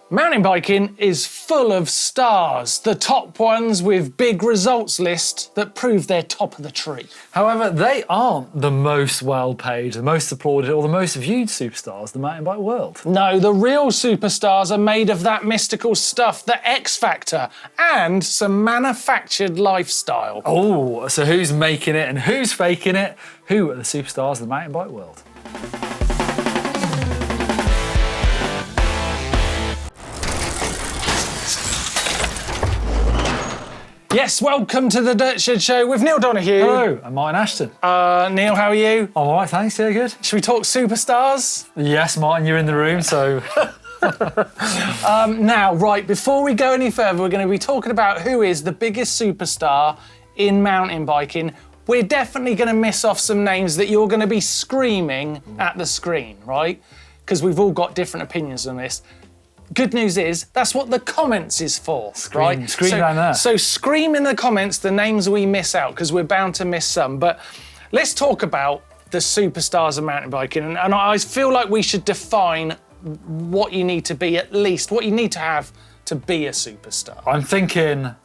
Mountain biking is full of stars, the top ones with big results lists that prove they're top of the tree. However, they aren't the most well-paid, the most applauded, or the most viewed superstars of the mountain bike world. No, the real superstars are made of that mystical stuff, the X Factor, and some manufactured lifestyle. Oh, so who's making it and who's faking it? Who are the superstars of the mountain bike world? Yes, welcome to the Dirt Shed Show with Neil Donoghue. Hello, I'm Martyn Ashton. Neil, how are you? I'm all right, thanks, yeah, good. Should we talk superstars? Yes, Martyn, you're in the room, so... Now, right, before we go any further, we're going to be talking about who is the biggest superstar in mountain biking. We're definitely going to miss off some names that you're going to be screaming at the screen, right? Because we've all got different opinions on this. Good news is, that's what the comments is for, right? Scream down there. So scream in the comments the names we miss out, because we're bound to miss some. But let's talk about the superstars of mountain biking. And I feel like we should define what you need to be, at least, what you need to have to be a superstar. I'm thinking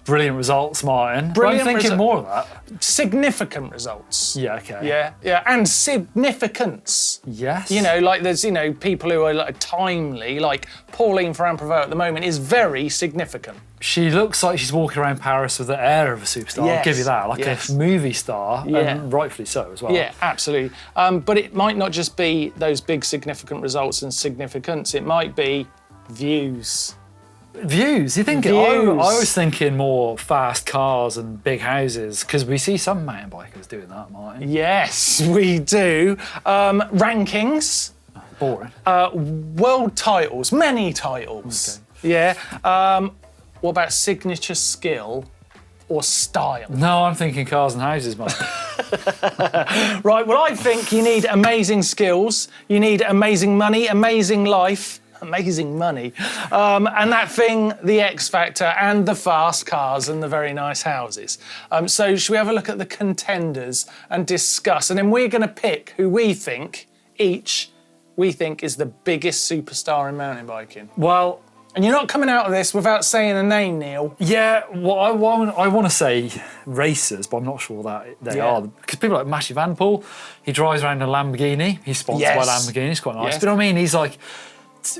brilliant results, Martyn. Brilliant I'm thinking more of that. Significant results. Yeah, okay. Yeah, and significance. Yes. You know, like there's, people who are like timely, like Pauline Ferrand-Prévot at the moment is very significant. She looks like she's walking around Paris with the air of a superstar. Yes. I'll give you that, like a movie star, and rightfully so as well. Yeah, absolutely. But it might not just be those big significant results and significance, it might be views. Views? You think? Views. I was thinking more fast cars and big houses, because we see some mountain bikers doing that, Martyn. Yes, we do. Rankings. Boring. World titles, many titles. Okay. Yeah. What about signature skill or style? No, I'm thinking cars and houses, Martyn. Right, well, I think you need amazing skills, you need amazing money, amazing life, amazing money, and that thing, the X Factor, and the fast cars and the very nice houses. So should we have a look at the contenders and discuss? And then we're going to pick who we think is the biggest superstar in mountain biking. Well... And you're not coming out of this without saying a name, Neil. Yeah, well, I want to say racers, but I'm not sure that they are. Because people like Matthew Van Poel, he drives around a Lamborghini. He's sponsored by Lamborghini. It's quite nice. Yes. But I mean, he's like...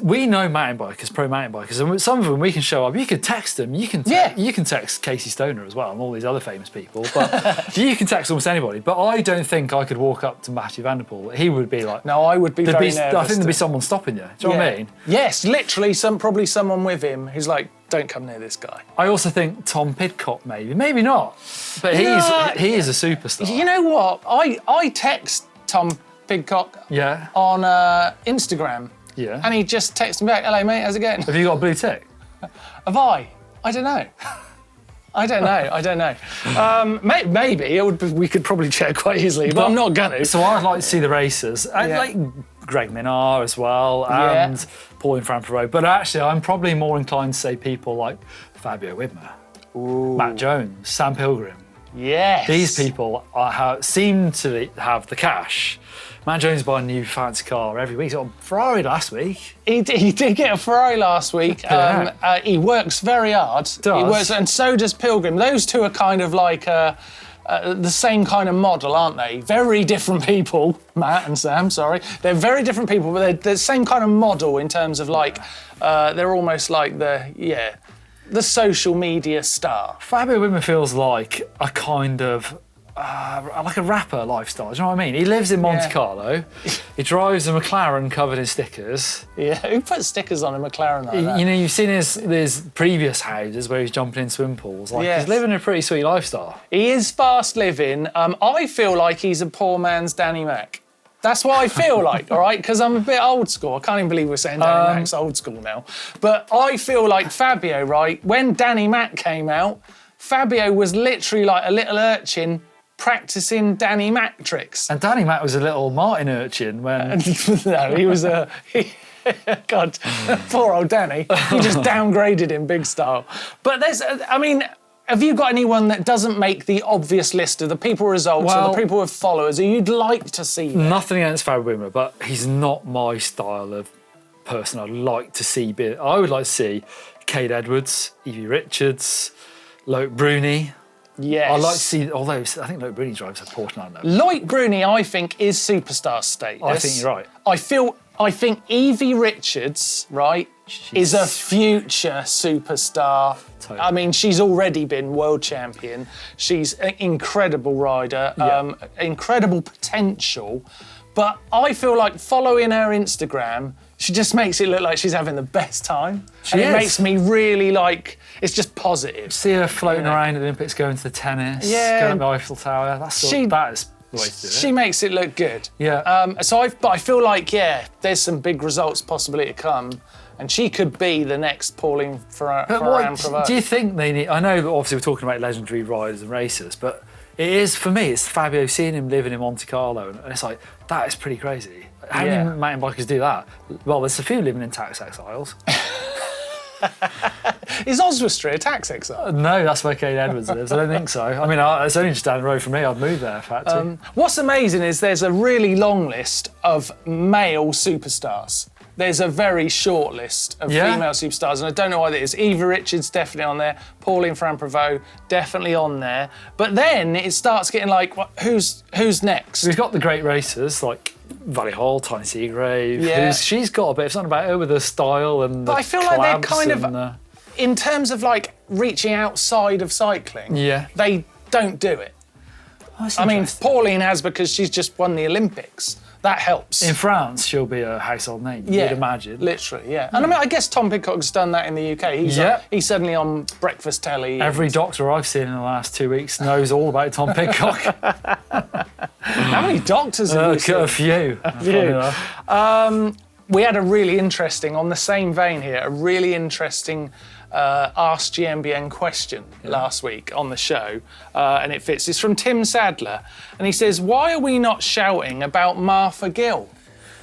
We know mountain bikers, pro mountain bikers, and some of them we can show up. You can text them. You can text Casey Stoner as well, and all these other famous people. But you can text almost anybody. But I don't think I could walk up to Matthew Van Der Poel. He would be like, no, I would be very nervous. I think there'd be someone stopping you. Do you know what I mean? Yes, literally, probably someone with him who's like, don't come near this guy. I also think Tom Pidock, maybe not, but he is a superstar. You know what? I text Tom Pidock on Instagram. Yeah. And he just texted me back, hello mate, how's it going? Have you got a blue tick? Have I? I don't know. I don't know. Maybe we could probably check quite easily, but I'm not gonna. So I'd like to see the racers. I like Greg Minnaar as well, and Pauline Ferrand-Prévot. But actually, I'm probably more inclined to say people like Fabio Wibmer, Matt Jones, Sam Pilgrim. Yes. These people seem to have the cash. Matt Jones buying a new fancy car every week. He got a Ferrari last week. He did get a Ferrari last week. He works very hard. He works, and so does Pilgrim. Those two are kind of like the same kind of model, aren't they? Very different people, Matt and Sam, sorry. They're very different people, but they're the same kind of model in terms of like, they're almost like the social media star. Fabio Wibmer feels like a kind of, like a rapper lifestyle, do you know what I mean? He lives in Monte Carlo, he drives a McLaren covered in stickers. Yeah, who puts stickers on a McLaren like that? You know, you've seen his previous houses where he's jumping in swim pools. He's living a pretty sweet lifestyle. He is fast living. I feel like he's a poor man's Danny Mac. That's what I feel like, all right? Because I'm a bit old school. I can't even believe we're saying Danny Mac's old school now. But I feel like Fabio, right? When Danny Mac came out, Fabio was literally like a little urchin practicing Danny Mac tricks. And Danny Mac was a little Martyn urchin when... No, he was a... God, poor old Danny. He just downgraded in big style. But have you got anyone that doesn't make the obvious list of the people results or the people with followers who you'd like to see there? Nothing against Fabio Wibmer, but he's not my style of person I'd like to see. I would like to see Kate Edwards, Evie Richards, Loic Bruni. Yes. I'd like to see, although I think Loic Bruni drives a Porsche 9. Loic Bruni, I think, is superstar status. I think you're right. I think Evie Richards, right, is a future superstar. Totally. I mean, she's already been world champion. She's an incredible rider, incredible potential. But I feel like following her Instagram, she just makes it look like she's having the best time. It makes me really it's just positive. See her floating around at the Olympics, going to the tennis, going up the Eiffel Tower. That is the way to do it. She makes it look good. Yeah. But I feel like, there's some big results possibly to come. And she could be the next Pauline Ferrand-Prévot. Do you think they need... I know that obviously we're talking about legendary riders and racers, but it is, for me, it's Fabio, seeing him living in Monte Carlo, and it's like, that is pretty crazy. How many mountain bikers do that? Well, there's a few living in tax exiles. Is Oswestry a tax exile? No, that's where Kate Edwards lives. I don't think so. I mean, it's only just down the road from me. I'd move there if I had to. What's amazing is there's a really long list of male superstars. There's a very short list of female superstars, and I don't know why that is. Evie Richards definitely on there. Pauline Ferrand-Prévot definitely on there. But then it starts getting like, who's next? We've got the great racers like Valley Hall, Tiny Seagrave. Yeah. She's got a bit of something about her with her style and. But I feel like they're kind of, in terms of like reaching outside of cycling. They don't do it. I mean, Pauline has because she's just won the Olympics. That helps. In France, she'll be a household name, you'd imagine. Literally, And I mean, I guess Tom Pidock's done that in the UK. He's suddenly on breakfast telly. Every doctor I've seen in the last 2 weeks knows all about Tom Pidock. How many doctors have you seen? A few. We had a really interesting, on the same vein here, a really interesting Ask GMBN question last week on the show, and it fits. It's from Tim Sadler, and he says, why are we not shouting about Martha Gill,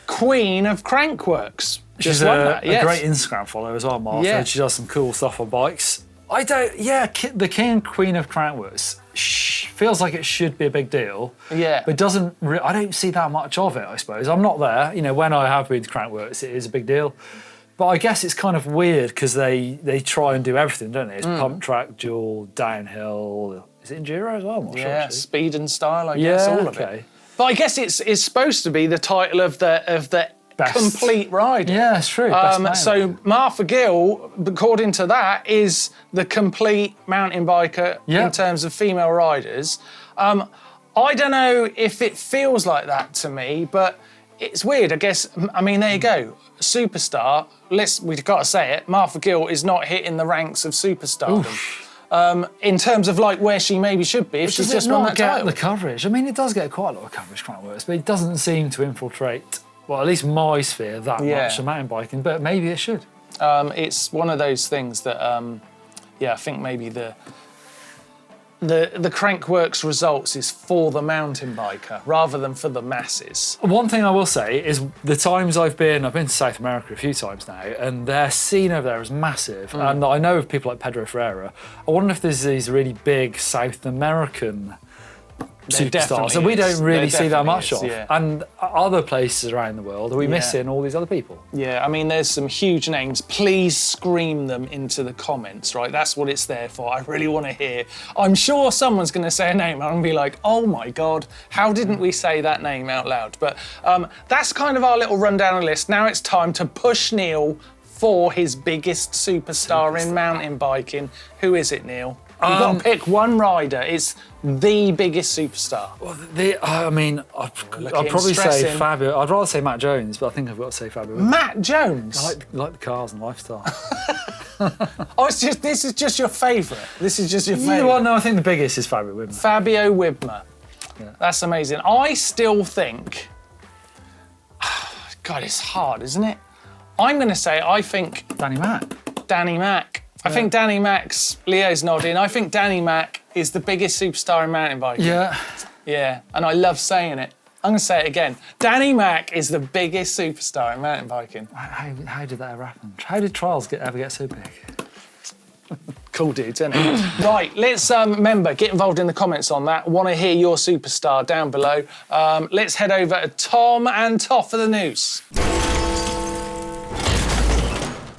Queen of Crankworks? She's a great Instagram follower as well, Martha. Yeah. She does some cool stuff on bikes. The King and Queen of Crankworks feels like it should be a big deal. Yeah. But I don't see that much of it, I suppose. I'm not there. You know, when I have been to Crankworks, it is a big deal. But I guess it's kind of weird because they try and do everything, don't they? It's pump track, dual, downhill. Is it enduro as well? I'm not sure. Yeah, speed and style, I guess, all of it. But I guess it's supposed to be the title of the best complete rider. Yeah, it's true. So Martha Gill, according to that, is the complete mountain biker in terms of female riders. I don't know if it feels like that to me, but it's weird, I guess. I mean, there you go. Superstar. We've got to say it. Martha Gill is not hitting the ranks of superstardom. In terms of like where she maybe should be if she's just won that title. The coverage. I mean, it does get quite a lot of coverage, Crankworks, but it doesn't seem to infiltrate, well, at least my sphere that much of mountain biking. But maybe it should. It's one of those things that, I think maybe the Crankworks results is for the mountain biker rather than for the masses. One thing I will say is the times I've been to South America a few times now, and their scene over there is massive. And I know of people like Pedro Ferreira. I wonder if there's these really big South American superstars that we don't really see that much of. Yeah. And other places around the world, are we missing all these other people? Yeah, I mean, there's some huge names. Please scream them into the comments, right? That's what it's there for. I really want to hear. I'm sure someone's going to say a name and I'm going to be like, oh my God, how didn't we say that name out loud? But that's kind of our little rundown of the list. Now it's time to push Neil for his biggest superstar in mountain biking. Who is it, Neil? You've got to pick one rider. It's the biggest superstar. Well, I'd probably say Fabio. I'd rather say Matt Jones, but I think I've got to say Fabio. Matt Jones? I like the cars and lifestyle. This is just your favourite. This is just your favourite. Well, no, I think the biggest is Fabio Wibmer. Fabio Wibmer. Yeah. That's amazing. I still think... God, it's hard, isn't it? I'm going to say I think... Danny Mac. I think Danny Mac's, Leo's nodding, I think Danny Mac is the biggest superstar in mountain biking. Yeah. Yeah, and I love saying it. I'm going to say it again. Danny Mac is the biggest superstar in mountain biking. How did that ever happen? How did trials ever get so big? Cool dudes, isn't it? Right, let's, remember, get involved in the comments on that. Want to hear your superstar down below. Let's head over to Tom and Toff for the news.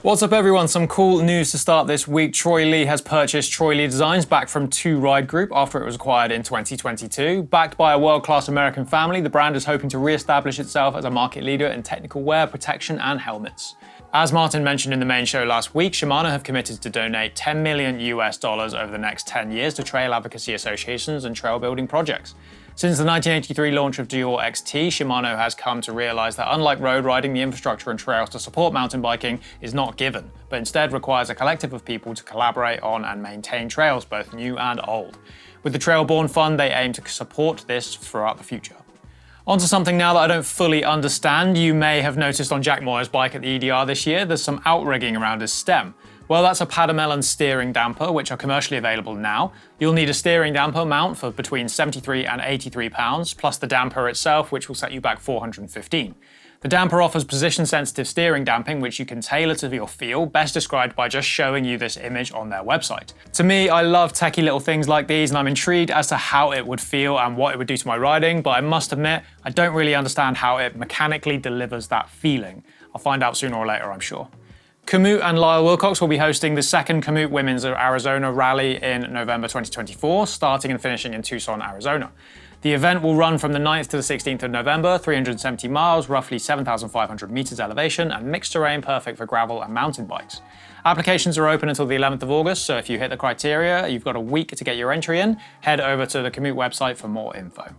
What's up everyone? Some cool news to start this week. Troy Lee has purchased Troy Lee Designs back from 2 Ride Group after it was acquired in 2022. Backed by a world-class American family, the brand is hoping to re-establish itself as a market leader in technical wear, protection and helmets. As Martyn mentioned in the main show last week, Shimano have committed to donate $10 million over the next 10 years to trail advocacy associations and trail building projects. Since the 1983 launch of Dior XT, Shimano has come to realise that unlike road riding, the infrastructure and trails to support mountain biking is not given, but instead requires a collective of people to collaborate on and maintain trails, both new and old. With the Trailborne Fund, they aim to support this throughout the future. Onto something now that I don't fully understand. You may have noticed on Jack Moyer's bike at the EDR this year, there's some outrigging around his stem. Well, that's a Padamelon steering damper, which are commercially available now. You'll need a steering damper mount for between 73 and 83 pounds, plus the damper itself, which will set you back 415. The damper offers position-sensitive steering damping, which you can tailor to your feel, best described by just showing you this image on their website. To me, I love techie little things like these, and I'm intrigued as to how it would feel and what it would do to my riding, but I must admit, I don't really understand how it mechanically delivers that feeling. I'll find out sooner or later, I'm sure. Komoot and Lyle Wilcox will be hosting the second Komoot Women's Arizona Rally in November 2024, starting and finishing in Tucson, Arizona. The event will run from the 9th to the 16th of November, 370 miles, roughly 7,500 meters elevation, and mixed terrain perfect for gravel and mountain bikes. Applications are open until the 11th of August, so if you hit the criteria, you've got a week to get your entry in. Head over to the Komoot website for more info.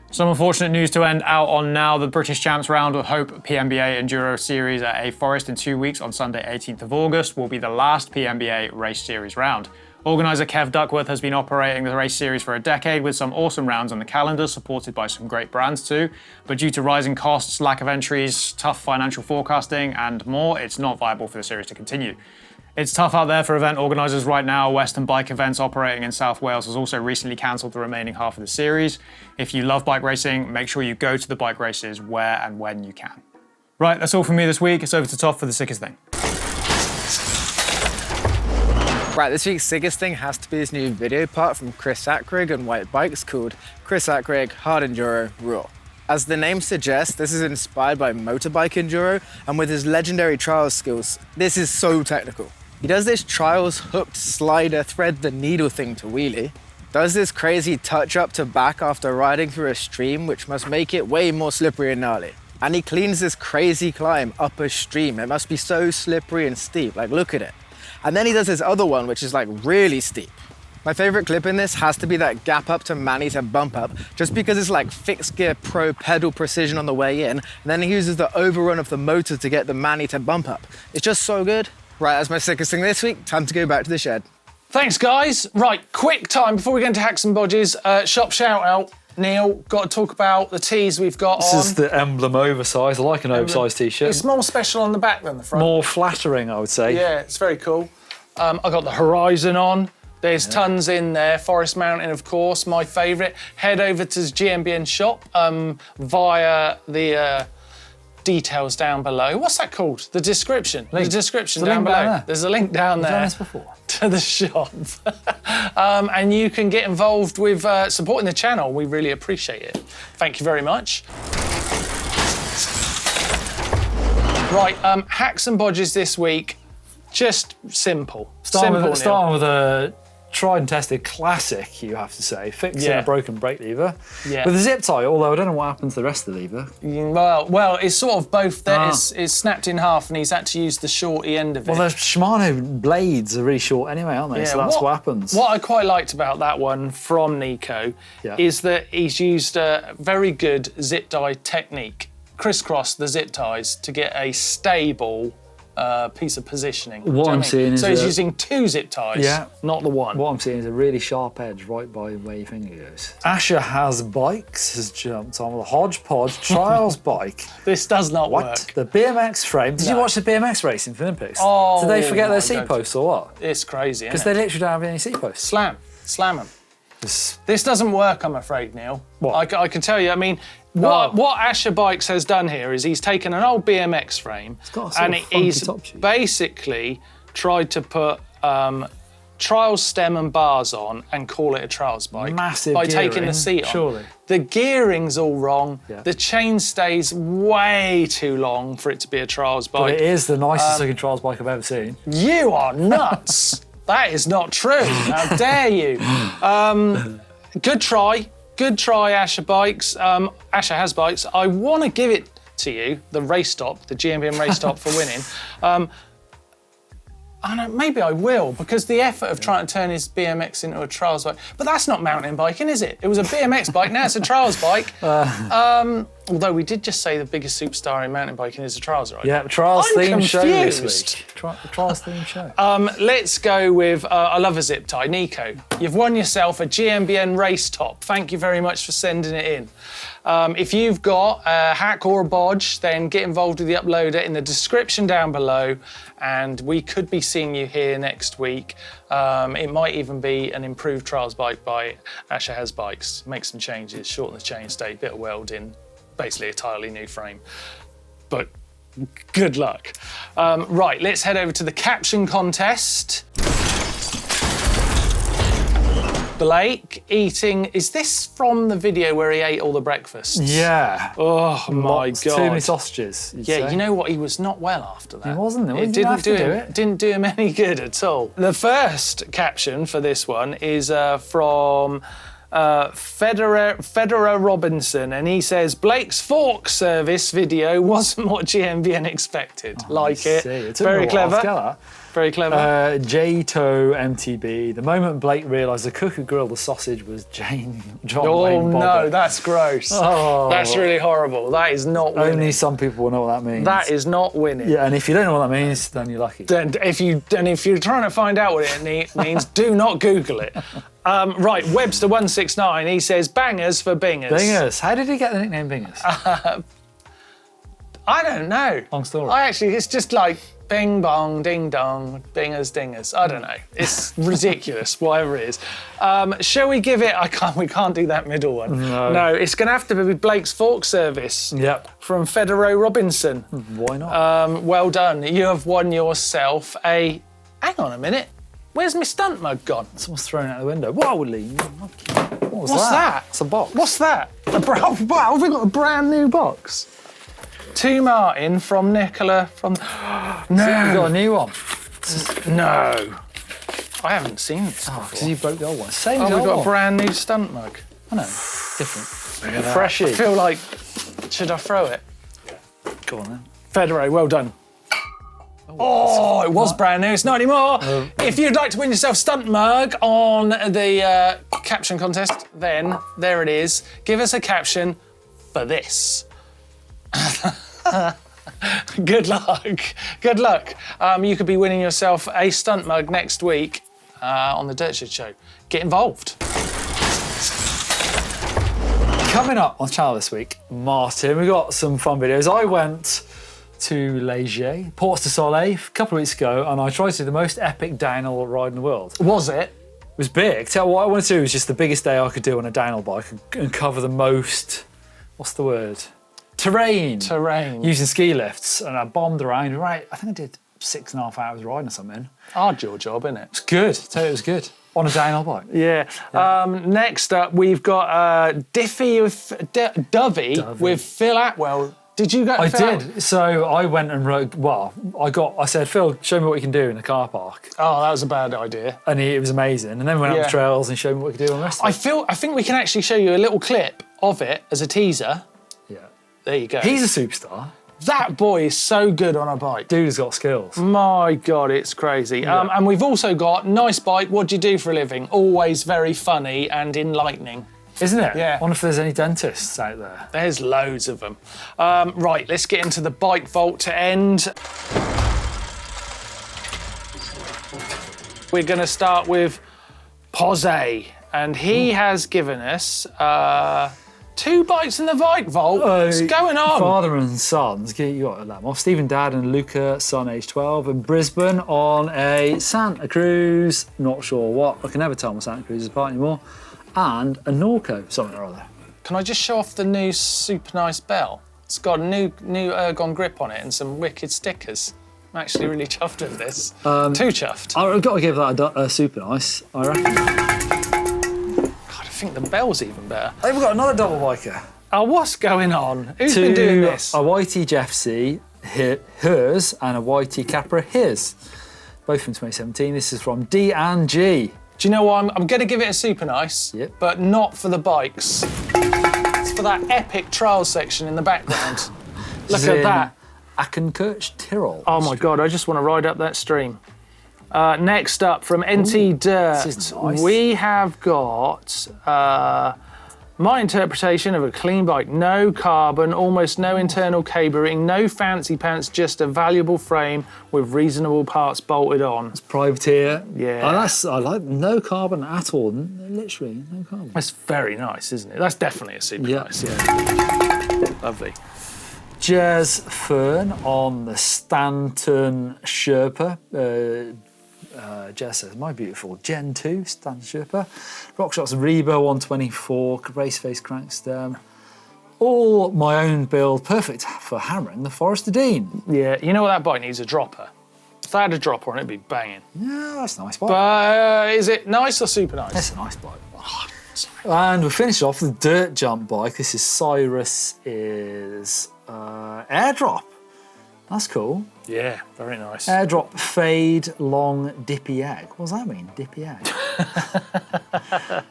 Some unfortunate news to end out on now. The British Champs Round of Hope PMBA Enduro Series at A Forest in 2 weeks on Sunday 18th of August will be the last PMBA race series round. Organiser Kev Duckworth has been operating the race series for a decade with some awesome rounds on the calendar, supported by some great brands too. But due to rising costs, lack of entries, tough financial forecasting and more, it's not viable for the series to continue. It's tough out there for event organisers right now. Western Bike Events operating in South Wales has also recently cancelled the remaining half of the series. If you love bike racing, make sure you go to the bike races where and when you can. Right, that's all from me this week. It's over to Toff for the Sickest Thing. Right, this week's Sickest Thing has to be this new video part from Chris Akrigg and White Bikes called Chris Akrigg Hard Enduro Raw. As the name suggests, this is inspired by motorbike enduro, and with his legendary trials skills, this is so technical. He does this trials hooked slider thread the needle thing to wheelie, does this crazy touch up to back after riding through a stream, which must make it way more slippery and gnarly. And he cleans this crazy climb up a stream. It must be so slippery and steep, like look at it. And then he does this other one, which is like really steep. My favorite clip in this has to be that gap up to Manny to bump up, just because it's like fixed gear pro pedal precision on the way in, and then he uses the overrun of the motor to get the Manny to bump up. It's just so good. Right, that's my Sickest Thing this week. Time to go back to the shed. Thanks, guys. Right, quick time before we get into Hacks and Bodges. Shop shout out. Neil, got to talk about the tees we've got on. This is the emblem oversized. I like an oversized t-shirt. It's more special on the back than the front. More flattering, I would say. Yeah, it's very cool. I got the Horizon on. There's tons in there. Forest Mountain, of course, my favourite. Head over to the GMBN shop via the details down below. What's that called? The description. Link. The description There's a down link below. down there. There's a link down there. I've done this before. To the shop. And you can get involved with supporting the channel. We really appreciate it. Thank you very much. Right, Hacks and Bodges this week. Just simple. Starting with a tried and tested classic, you have to say, fixing a broken brake lever with a zip tie, although I don't know what happened to the rest of the lever. Well, it's sort of both there. It's snapped in half and he's had to use the shorty end of it. Well, the Shimano blades are really short anyway, aren't they? So that's what happens. What I quite liked about that one from Nico is that he's used a very good zip tie technique, crisscross the zip ties to get a stable piece of positioning. What I'm seeing is he's using 2 zip ties, not the one. What I'm seeing is a really sharp edge right by where your finger goes. Asher Has Bikes has jumped on with a hodgepodge trials bike. This does not work. The BMX frame. Did you watch the BMX racing for the Olympics? Oh, did they forget their seat posts or what? It's crazy, because they literally don't have any seat posts. Slam them. This doesn't work, I'm afraid, Neil. What? I can tell you, I mean, what Asher Bikes has done here is he's taken an old BMX frame and he's basically tried to put trials stem and bars on and call it a trials bike. Massive by gearing, taking the seat on. surely. The gearing's all wrong. Yeah. The chain stays way too long for it to be a trials But bike. it is the nicest looking trials bike I've ever seen. You are nuts. That is not true. How dare you? Good try, Asher Bikes. Asher has bikes. I want to give it to you, the race stop, the GMBN race stop for winning. I know, maybe I will, because the effort of trying to turn his BMX into a trials bike, but that's not mountain biking, is it? It was a BMX bike, now it's a trials bike. Although we did just say the biggest superstar in mountain biking is a trials rider. Yeah, trials I'm theme show this confused. week. Trials theme show. Let's go with, I love a zip tie, Nico. You've won yourself a GMBN race top. Thank you very much for sending it in. If you've got a hack or a bodge, then get involved with the uploader in the description down below, and we could be seeing you here next week. It might even be an improved trials bike by Asher Has Bikes. Make some changes, shorten the chainstay, bit of welding, basically a entirely new frame. But good luck. Right, let's head over to the caption contest. Blake eating, is this from the video where he ate all the breakfasts? Yeah. Oh my Too God. many sausages. Yeah, you know what? He was not well after that. He wasn't. It didn't do him any good at all. The first caption for this one is from Federer Robinson, and he says, Blake's fork service video wasn't what GMBN expected. Like it. Very clever. Very clever. J-Toe MTB. The moment Blake realised the cook who grilled the sausage was John Wayne Bobbitt. No, that's gross. Oh. That's really horrible. That is not winning. Only some people will know what that means. That is not winning. Yeah, and if you don't know what that means, then you're lucky. Then if you're trying to find out what it means, do not Google it. Right, Webster169, he says, bangers for bingers. Bingers. How did he get the nickname Bingers? I don't know. Long story. It's just like bing bong, ding dong, bingers, dingers. I don't know. It's ridiculous, whatever it is. Shall we give it, we can't do that middle one. No, it's going to have to be Blake's fork service. Yep. From Federer Robinson. Why not? Well done. You have won yourself a, hang on a minute. Where's my stunt mug gone? Someone's thrown it out the window. Whoa, Lee. What's that? It's a box. What's that? Wow, have we got a brand new box? To Martyn from Nicola from... No. So you've got a new one. No. I haven't seen this before. Because you broke the old one. Same we've as got a brand new stunt mug. I know. Different. Freshy. I feel like, should I throw it? Go on then. Federer, well done. Oh, it was brand new, it's not anymore. If you'd like to win yourself a stunt mug on the caption contest, then there it is. Give us a caption for this. Good luck. Good luck. You could be winning yourself a stunt mug next week on the Dirt Shed Show. Get involved. Coming up on the channel this week, Martyn, we got some fun videos. I went to Léger, Portes du Soleil, a couple of weeks ago, and I tried to do the most epic downhill ride in the world. Was it? It was big. Tell you what I wanted to do was just the biggest day I could do on a downhill bike and cover the most, what's the word? Terrain. Using ski lifts, and I bombed around. Right, I think I did 6.5 hours riding or something. Hard your job, isn't it? It's good. Tell you it was good. On a downhill bike. Yeah. Next up, we've got Dovey with Phil Atwell. Did you go to Phil? I did. So I went and rode, I said, Phil, show me what you can do in the car park. Oh, that was a bad idea. And it was amazing. And then we went up the trails and showed me what we could do on the rest of it. I think we can actually show you a little clip of it as a teaser. Yeah. There you go. He's a superstar. That boy is so good on a bike. Dude has got skills. My God, it's crazy. Yeah. And we've also got nice bike, what do you do for a living? Always very funny and enlightening. Isn't it? Yeah. I wonder if there's any dentists out there. There's loads of them. Right, let's get into the bike vault to end. We're going to start with Pose, and he has given us 2 bikes in the bike vault. What's going on? Father and sons, you got them off. Stephen Dad and Luca, son age 12, in Brisbane on a Santa Cruz, not sure what. I can never tell my Santa Cruz apart anymore. And a Norco, something or other. Can I just show off the new super nice bell? It's got a new ergon grip on it and some wicked stickers. actually really chuffed with this. Too chuffed. I've got to give that a super nice, I reckon. God, I think the bell's even better. Hey, we've got another double biker. Oh, what's going on? Who's been doing this? A YT Jeff C, hers, and a YT Capra, his. Both from 2017. This is from D and G. Do you know what? I'm going to give it a super nice, but not for the bikes. It's for that epic trial section in the background. Look at that. Akrigg, Tyrol. Oh my God, I just want to ride up that stream. Next up from NT Dirt, this is nice. we have got my interpretation of a clean bike. No carbon, almost no internal cabling, no fancy pants, just a valuable frame with reasonable parts bolted on. It's privateer. Yeah. Oh, I like no carbon at all. Literally, no carbon. That's very nice, isn't it? That's definitely a super nice, Lovely. Jez Fern on the Stanton Sherpa. Jez says, my beautiful Gen 2 Stanton Sherpa. RockShox Reba 124, race face crank stem. All my own build, perfect for hammering the Forester Dean. Yeah, you know what, that bike needs a dropper. If that had a dropper on it, it'd be banging. Yeah, that's a nice bike. But is it nice or super nice? That's a nice bike. Oh, and we finish off with the dirt jump bike. This is Cyrus's airdrop. That's cool. Yeah, very nice. Airdrop fade long dippy egg. What does that mean, dippy egg?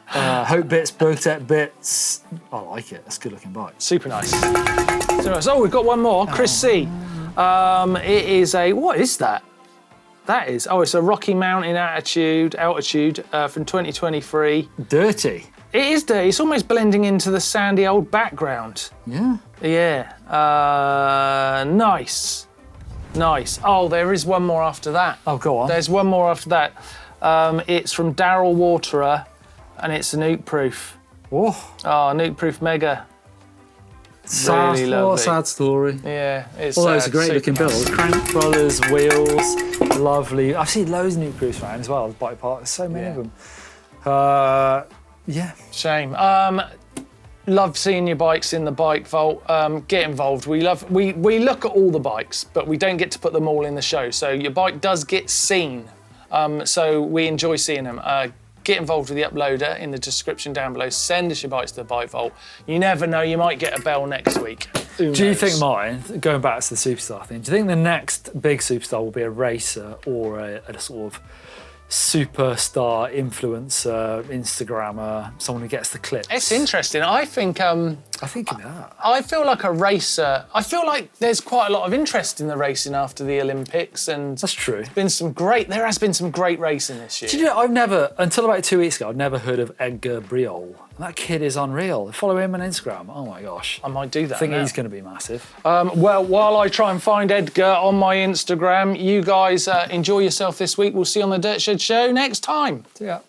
Hope bits, Botec bits. I like it. That's a good looking bike. Super nice. Super nice. Oh, we've got one more. Chris C. It is a, what is that? That is, it's a Rocky Mountain altitude from 2023. Dirty. It is dirty. It's almost blending into the sandy old background. Yeah. Yeah. Nice. Nice. Oh, there is one more after that. Oh, go on. There's one more after that. It's from Daryl Waterer, and it's a nuke proof. Oh, nuke proof mega. Sad, Really lovely. what a sad story. Yeah, it's Although it's a great super looking nice. build. Crank Brothers, wheels, lovely. I've seen loads of nuke proofs around as well, bike parts, so many of them. Yeah. Shame. Love seeing your bikes in the bike vault. Get involved. We look at all the bikes, but we don't get to put them all in the show. So your bike does get seen. So we enjoy seeing them. Get involved with the uploader in the description down below. Send us your bikes to the bike vault. You never know, you might get a bell next week. Who Do you knows? think, Martyn, going back to the superstar thing, do you think the next big superstar will be a racer or a sort of superstar influencer, Instagrammer, someone who gets the clips? It's interesting. I think I think of that. I feel like a racer. I feel like there's quite a lot of interest in the racing after the Olympics, and That's true. there has been some great racing this year. Do you know, I've never, until about 2 weeks ago, I'd never heard of Edgar Briol. That kid is unreal. Follow him on Instagram. Oh my gosh. I might do that. I think now. he's going to be massive. Well, while I try and find Edgar on my Instagram, you guys enjoy yourself this week. We'll see you on the Dirt Shed Show next time. See ya.